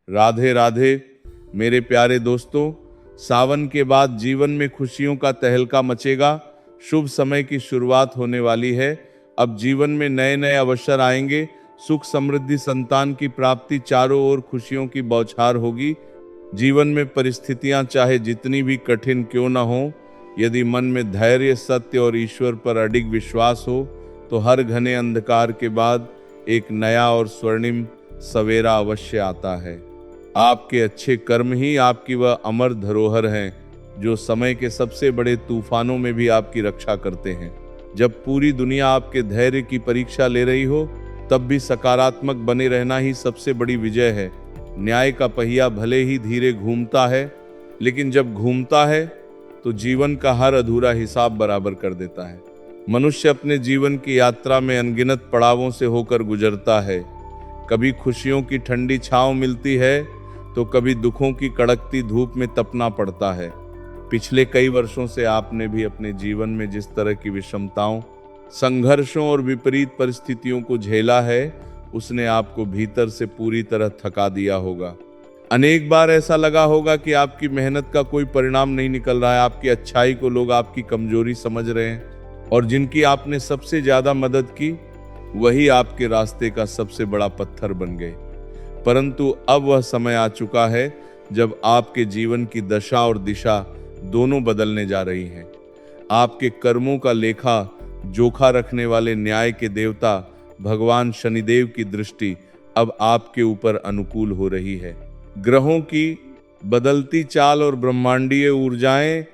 राधे राधे मेरे प्यारे दोस्तों। सावन के बाद जीवन में खुशियों का तहलका मचेगा। शुभ समय की शुरुआत होने वाली है। अब जीवन में नए नए अवसर आएंगे। सुख समृद्धि संतान की प्राप्ति, चारों ओर खुशियों की बौछार होगी। जीवन में परिस्थितियां चाहे जितनी भी कठिन क्यों न हो, यदि मन में धैर्य, सत्य और ईश्वर पर अडिग विश्वास हो तो हर घने अंधकार के बाद एक नया और स्वर्णिम सवेरा अवश्य आता है। आपके अच्छे कर्म ही आपकी वह अमर धरोहर हैं जो समय के सबसे बड़े तूफानों में भी आपकी रक्षा करते हैं। जब पूरी दुनिया आपके धैर्य की परीक्षा ले रही हो, तब भी सकारात्मक बने रहना ही सबसे बड़ी विजय है। न्याय का पहिया भले ही धीरे घूमता है, लेकिन जब घूमता है तो जीवन का हर अधूरा हिसाब बराबर कर देता है। मनुष्य अपने जीवन की यात्रा में अनगिनत पड़ावों से होकर गुजरता है। कभी खुशियों की ठंडी छांव मिलती है तो कभी दुखों की कड़कती धूप में तपना पड़ता है। पिछले कई वर्षों से आपने भी अपने जीवन में जिस तरह की विषमताओं, संघर्षों और विपरीत परिस्थितियों को झेला है, उसने आपको भीतर से पूरी तरह थका दिया होगा। अनेक बार ऐसा लगा होगा कि आपकी मेहनत का कोई परिणाम नहीं निकल रहा है। आपकी अच्छाई को लोग आपकी कमजोरी समझ रहे हैं, और जिनकी आपने सबसे ज्यादा मदद की, वही आपके रास्ते का सबसे बड़ा पत्थर बन गए। परंतु अब वह समय आ चुका है जब आपके जीवन की दशा और दिशा दोनों बदलने जा रही हैं। आपके कर्मों का लेखा जोखा रखने वाले न्याय के देवता भगवान शनिदेव की दृष्टि अब आपके ऊपर अनुकूल हो रही है। ग्रहों की बदलती चाल और ब्रह्मांडीय ऊर्जाएं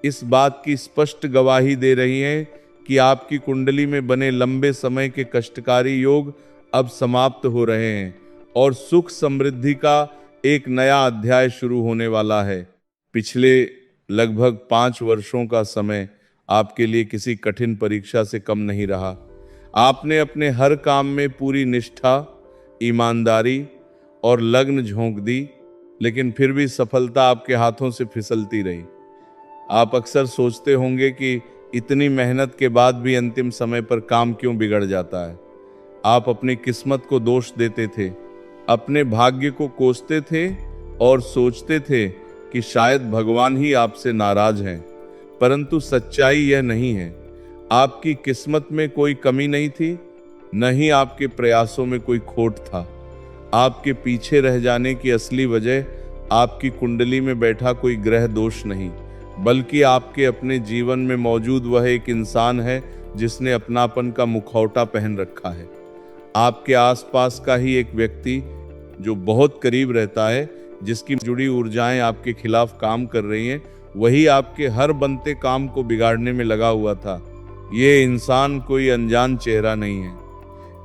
इस बात की स्पष्ट गवाही दे रही हैं कि आपकी कुंडली में बने लंबे समय के कष्टकारी योग अब समाप्त हो रहे हैं और सुख समृद्धि का एक नया अध्याय शुरू होने वाला है। पिछले लगभग 5 वर्षों का समय आपके लिए किसी कठिन परीक्षा से कम नहीं रहा। आपने अपने हर काम में पूरी निष्ठा, ईमानदारी और लगन झोंक दी, लेकिन फिर भी सफलता आपके हाथों से फिसलती रही। आप अक्सर सोचते होंगे कि इतनी मेहनत के बाद भी अंतिम समय पर काम क्यों बिगड़ जाता है। आप अपनी किस्मत को दोष देते थे, अपने भाग्य को कोसते थे और सोचते थे कि शायद भगवान ही आपसे नाराज हैं। परंतु सच्चाई यह नहीं है। आपकी किस्मत में कोई कमी नहीं थी, न ही आपके प्रयासों में कोई खोट था। आपके पीछे रह जाने की असली वजह आपकी कुंडली में बैठा कोई ग्रह दोष नहीं, बल्कि आपके अपने जीवन में मौजूद वह एक इंसान है जिसने अपनापन का मुखौटा पहन रखा है। आपके आसपास का ही एक व्यक्ति जो बहुत करीब रहता है, जिसकी जुड़ी ऊर्जाएं आपके खिलाफ काम कर रही हैं, वही आपके हर बनते काम को बिगाड़ने में लगा हुआ था। ये इंसान कोई अनजान चेहरा नहीं है।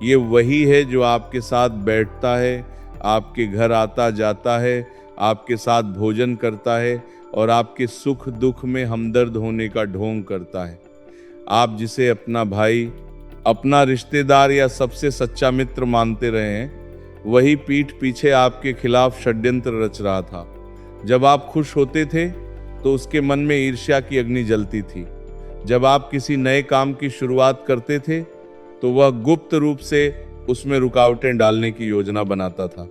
ये वही है जो आपके साथ बैठता है, आपके घर आता जाता है, आपके साथ भोजन करता है और आपके सुख दुख में हमदर्द होने का ढोंग करता है। आप जिसे अपना भाई, अपना रिश्तेदार या सबसे सच्चा मित्र मानते रहे हैं, वही पीठ पीछे आपके खिलाफ षड्यंत्र रच रहा था। जब आप खुश होते थे तो उसके मन में ईर्ष्या की अग्नि जलती थी। जब आप किसी नए काम की शुरुआत करते थे तो वह गुप्त रूप से उसमें रुकावटें डालने की योजना बनाता था।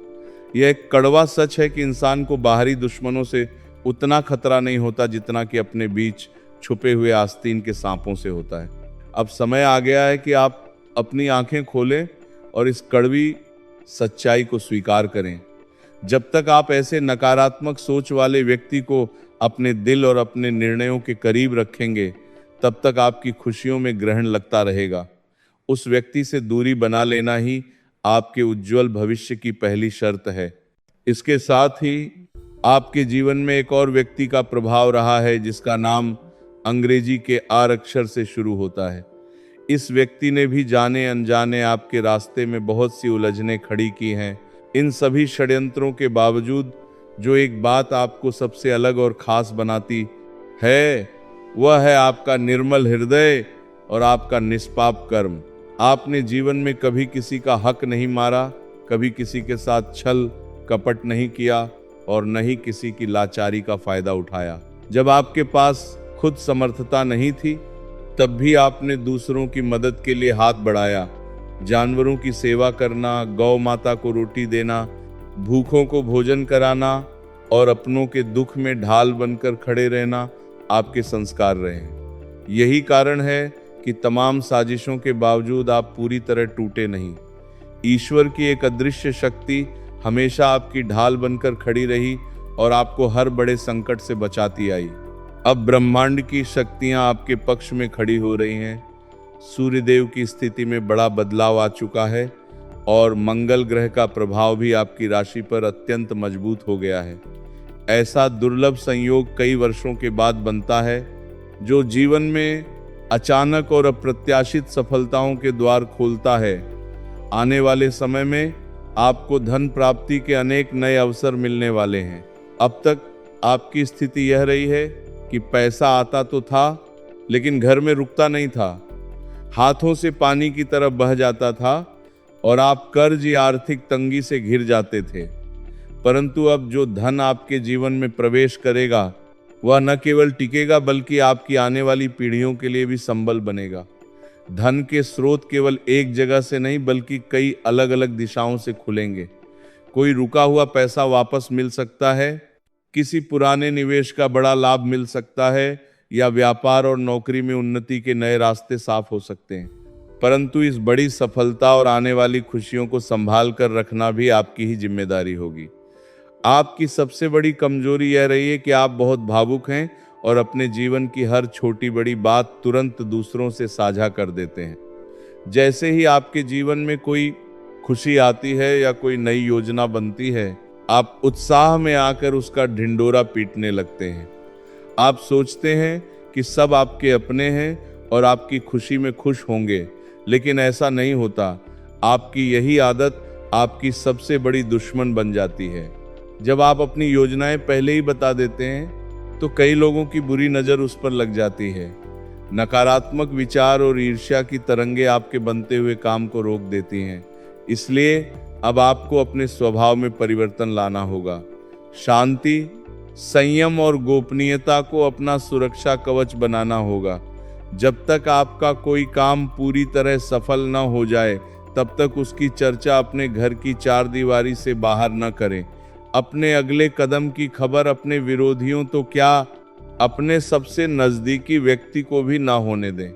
यह एक कड़वा सच है कि इंसान को बाहरी दुश्मनों से उतना खतरा नहीं होता जितना कि अपने बीच छुपे हुए आस्तीन के सांपों से होता है। अब समय आ गया है कि आप अपनी आंखें खोलें और इस कड़वी सच्चाई को स्वीकार करें। जब तक आप ऐसे नकारात्मक सोच वाले व्यक्ति को अपने दिल और अपने निर्णयों के करीब रखेंगे, तब तक आपकी खुशियों में ग्रहण लगता रहेगा। उस व्यक्ति से दूरी बना लेना ही आपके उज्जवल भविष्य की पहली शर्त है। इसके साथ ही आपके जीवन में एक और व्यक्ति का प्रभाव रहा है जिसका नाम अंग्रेजी के आर अक्षर से शुरू होता है। इस व्यक्ति ने भी जाने अनजाने आपके रास्ते में बहुत सी उलझनें खड़ी की हैं। इन सभी षड्यंत्रों के बावजूद जो एक बात आपको सबसे अलग और खास बनाती है, वह है आपका निर्मल हृदय और आपका निष्पाप कर्म। आपने जीवन में कभी किसी का हक नहीं मारा, कभी किसी के साथ छल कपट नहीं किया और न ही किसी की लाचारी का फायदा उठाया। जब आपके पास खुद समर्थता नहीं थी, तब भी आपने दूसरों की मदद के लिए हाथ बढ़ाया। जानवरों की सेवा करना, गौ माता को रोटी देना, भूखों को भोजन कराना और अपनों के दुख में ढाल बनकर खड़े रहना आपके संस्कार रहे हैं। यही कारण है कि तमाम साजिशों के बावजूद आप पूरी तरह टूटे नहीं। ईश्वर की एक अदृश्य शक्ति हमेशा आपकी ढाल बनकर खड़ी रही और आपको हर बड़े संकट से बचाती आई। अब ब्रह्मांड की शक्तियां आपके पक्ष में खड़ी हो रही हैं। सूर्यदेव की स्थिति में बड़ा बदलाव आ चुका है और मंगल ग्रह का प्रभाव भी आपकी राशि पर अत्यंत मजबूत हो गया है। ऐसा दुर्लभ संयोग कई वर्षों के बाद बनता है जो जीवन में अचानक और अप्रत्याशित सफलताओं के द्वार खोलता है। आने वाले समय में आपको धन प्राप्ति के अनेक नए अवसर मिलने वाले हैं। अब तक आपकी स्थिति यह रही है कि पैसा आता तो था लेकिन घर में रुकता नहीं था, हाथों से पानी की तरह बह जाता था और आप कर्ज या आर्थिक तंगी से घिर जाते थे। परंतु अब जो धन आपके जीवन में प्रवेश करेगा वह न केवल टिकेगा बल्कि आपकी आने वाली पीढ़ियों के लिए भी संबल बनेगा। धन के स्रोत केवल एक जगह से नहीं बल्कि कई अलग अलग दिशाओं से खुलेंगे। कोई रुका हुआ पैसा वापस मिल सकता है, किसी पुराने निवेश का बड़ा लाभ मिल सकता है या व्यापार और नौकरी में उन्नति के नए रास्ते साफ हो सकते हैं। परंतु इस बड़ी सफलता और आने वाली खुशियों को संभाल कर रखना भी आपकी ही जिम्मेदारी होगी। आपकी सबसे बड़ी कमजोरी यह रही है कि आप बहुत भावुक हैं और अपने जीवन की हर छोटी बड़ी बात तुरंत दूसरों से साझा कर देते हैं। जैसे ही आपके जीवन में कोई खुशी आती है या कोई नई योजना बनती है, आप उत्साह में आकर उसका ढिंडोरा पीटने लगते हैं। आप सोचते हैं कि सब आपके अपने हैं और आपकी खुशी में खुश होंगे, लेकिन ऐसा नहीं होता। आपकी यही आदत आपकी सबसे बड़ी दुश्मन बन जाती है। जब आप अपनी योजनाएं पहले ही बता देते हैं तो कई लोगों की बुरी नज़र उस पर लग जाती है। नकारात्मक विचार और ईर्ष्या की तरंगे आपके बनते हुए काम को रोक देती हैं। इसलिए अब आपको अपने स्वभाव में परिवर्तन लाना होगा। शांति, संयम और गोपनीयता को अपना सुरक्षा कवच बनाना होगा। जब तक आपका कोई काम पूरी तरह सफल न हो जाए तब तक उसकी चर्चा अपने घर की चार दीवारी से बाहर न करें। अपने अगले कदम की खबर अपने विरोधियों तो क्या, अपने सबसे नजदीकी व्यक्ति को भी ना होने दें।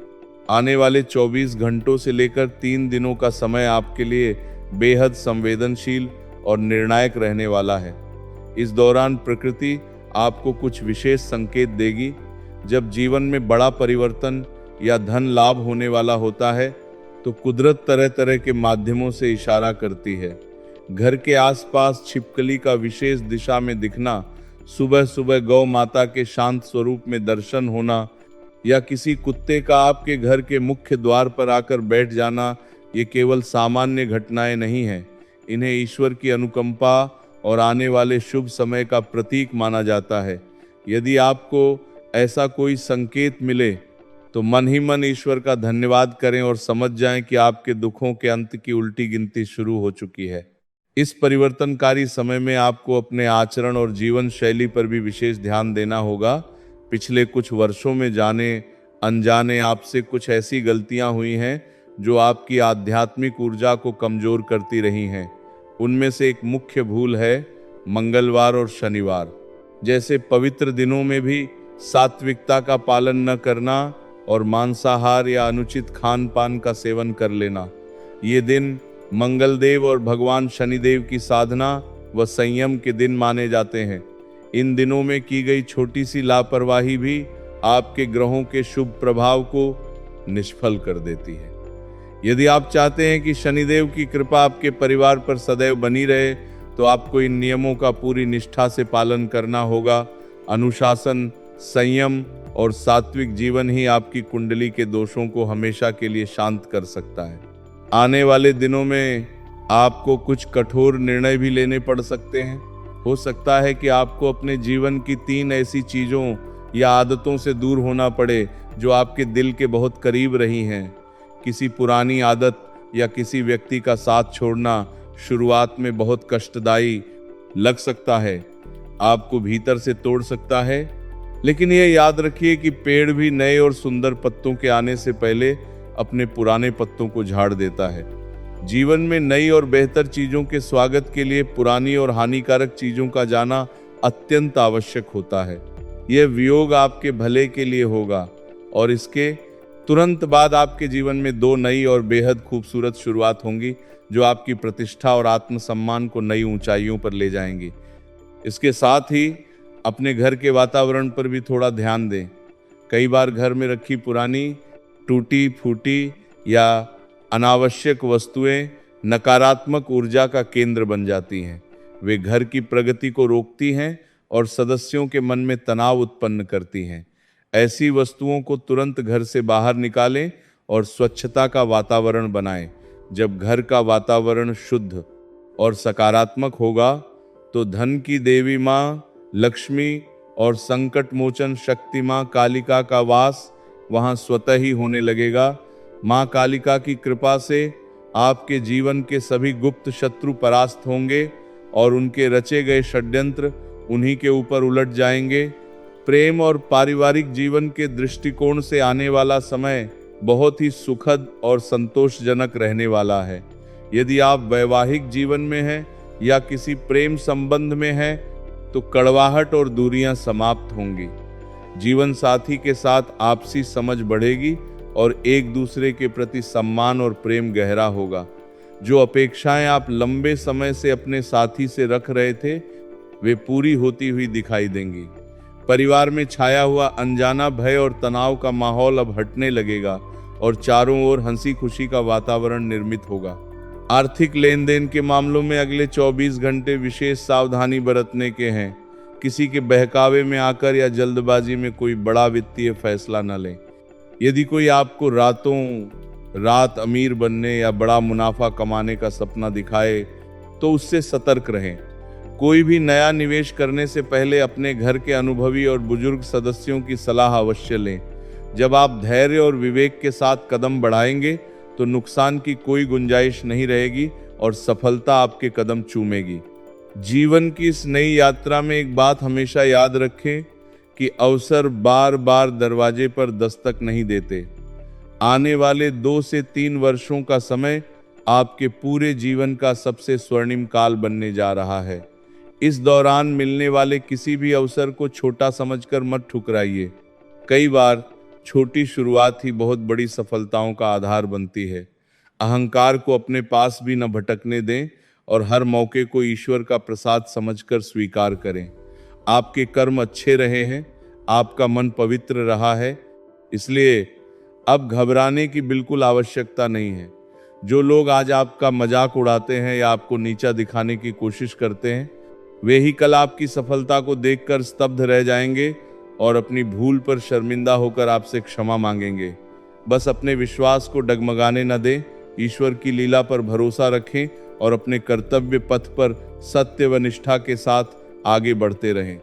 आने वाले 24 घंटों से लेकर 3 दिनों का समय आपके लिए बेहद संवेदनशील और निर्णायक रहने वाला है। इस दौरान प्रकृति आपको कुछ विशेष संकेत देगी। जब जीवन में बड़ा परिवर्तन या धन लाभ होने वाला होता है तो कुदरत तरह तरह के माध्यमों से इशारा करती है। घर के आसपास छिपकली का विशेष दिशा में दिखना, सुबह सुबह गौ माता के शांत स्वरूप में दर्शन होना या किसी कुत्ते का आपके घर के मुख्य द्वार पर आकर बैठ जाना, ये केवल सामान्य घटनाएं नहीं हैं। इन्हें ईश्वर की अनुकंपा और आने वाले शुभ समय का प्रतीक माना जाता है। यदि आपको ऐसा कोई संकेत मिले तो मन ही मन ईश्वर का धन्यवाद करें और समझ जाएं कि आपके दुखों के अंत की उल्टी गिनती शुरू हो चुकी है। इस परिवर्तनकारी समय में आपको अपने आचरण और जीवन शैली पर भी विशेष ध्यान देना होगा। पिछले कुछ वर्षों में जाने अनजाने आपसे कुछ ऐसी गलतियां हुई हैं जो आपकी आध्यात्मिक ऊर्जा को कमजोर करती रही हैं। उनमें से एक मुख्य भूल है मंगलवार और शनिवार जैसे पवित्र दिनों में भी सात्विकता का पालन न करना और मांसाहार या अनुचित खान पान का सेवन कर लेना। ये दिन मंगल देव और भगवान शनिदेव की साधना व संयम के दिन माने जाते हैं। इन दिनों में की गई छोटी सी लापरवाही भी आपके ग्रहों के शुभ प्रभाव को निष्फल कर देती है। यदि आप चाहते हैं कि शनिदेव की कृपा आपके परिवार पर सदैव बनी रहे तो आपको इन नियमों का पूरी निष्ठा से पालन करना होगा। अनुशासन, संयम और सात्विक जीवन ही आपकी कुंडली के दोषों को हमेशा के लिए शांत कर सकता है। आने वाले दिनों में आपको कुछ कठोर निर्णय भी लेने पड़ सकते हैं। हो सकता है कि आपको अपने जीवन की 3 ऐसी चीज़ों या आदतों से दूर होना पड़े जो आपके दिल के बहुत करीब रही हैं। किसी पुरानी आदत या किसी व्यक्ति का साथ छोड़ना शुरुआत में बहुत कष्टदायी लग सकता है, आपको भीतर से तोड़ सकता है। लेकिन यह याद रखिए कि पेड़ भी नए और सुंदर पत्तों के आने से पहले अपने पुराने पत्तों को झाड़ देता है। जीवन में नई और बेहतर चीजों के स्वागत के लिए पुरानी और हानिकारक चीजों का जाना अत्यंत आवश्यक होता है। यह वियोग आपके भले के लिए होगा और इसके तुरंत बाद आपके जीवन में 2 नई और बेहद खूबसूरत शुरुआत होंगी जो आपकी प्रतिष्ठा और आत्मसम्मान को नई ऊंचाइयों पर ले जाएंगी। इसके साथ ही अपने घर के वातावरण पर भी थोड़ा ध्यान दें। कई बार घर में रखी पुरानी, टूटी फूटी या अनावश्यक वस्तुएं नकारात्मक ऊर्जा का केंद्र बन जाती हैं। वे घर की प्रगति को रोकती हैं और सदस्यों के मन में तनाव उत्पन्न करती हैं। ऐसी वस्तुओं को तुरंत घर से बाहर निकालें और स्वच्छता का वातावरण बनाएं। जब घर का वातावरण शुद्ध और सकारात्मक होगा तो धन की देवी माँ लक्ष्मी और संकट मोचन शक्ति माँ कालिका का वास वहाँ स्वतः ही होने लगेगा। माँ कालिका की कृपा से आपके जीवन के सभी गुप्त शत्रु परास्त होंगे और उनके रचे गए षड्यंत्र उन्हीं के ऊपर उलट जाएंगे। प्रेम और पारिवारिक जीवन के दृष्टिकोण से आने वाला समय बहुत ही सुखद और संतोषजनक रहने वाला है। यदि आप वैवाहिक जीवन में हैं या किसी प्रेम संबंध में हैं तो कड़वाहट और दूरियां समाप्त होंगी। जीवन साथी के साथ आपसी समझ बढ़ेगी और एक दूसरे के प्रति सम्मान और प्रेम गहरा होगा। जो अपेक्षाएं आप लंबे समय से अपने साथी से रख रहे थे वे पूरी होती हुई दिखाई देंगी। परिवार में छाया हुआ अनजाना भय और तनाव का माहौल अब हटने लगेगा और चारों ओर हंसी खुशी का वातावरण निर्मित होगा। आर्थिक लेन देन के मामलों में अगले 24 घंटे विशेष सावधानी बरतने के हैं। किसी के बहकावे में आकर या जल्दबाजी में कोई बड़ा वित्तीय फैसला न लें। यदि कोई आपको रातों रात अमीर बनने या बड़ा मुनाफा कमाने का सपना दिखाए तो उससे सतर्क रहें। कोई भी नया निवेश करने से पहले अपने घर के अनुभवी और बुजुर्ग सदस्यों की सलाह अवश्य लें। जब आप धैर्य और विवेक के साथ कदम बढ़ाएंगे तो नुकसान की कोई गुंजाइश नहीं रहेगी और सफलता आपके कदम चूमेगी। जीवन की इस नई यात्रा में एक बात हमेशा याद रखें कि अवसर बार बार दरवाजे पर दस्तक नहीं देते। आने वाले 2 से 3 वर्षों का समय आपके पूरे जीवन का सबसे स्वर्णिम काल बनने जा रहा है। इस दौरान मिलने वाले किसी भी अवसर को छोटा समझकर मत ठुकराइए। कई बार छोटी शुरुआत ही बहुत बड़ी सफलताओं का आधार बनती है। अहंकार को अपने पास भी न भटकने दें और हर मौके को ईश्वर का प्रसाद समझकर स्वीकार करें। आपके कर्म अच्छे रहे हैं, आपका मन पवित्र रहा है, इसलिए अब घबराने की बिल्कुल आवश्यकता नहीं है। जो लोग आज आपका मजाक उड़ाते हैं या आपको नीचा दिखाने की कोशिश करते हैं वे ही कल आपकी सफलता को देखकर स्तब्ध रह जाएंगे और अपनी भूल पर शर्मिंदा होकर आपसे क्षमा मांगेंगे। बस अपने विश्वास को डगमगाने न दें, ईश्वर की लीला पर भरोसा रखें और अपने कर्तव्य पथ पर सत्य व निष्ठा के साथ आगे बढ़ते रहें।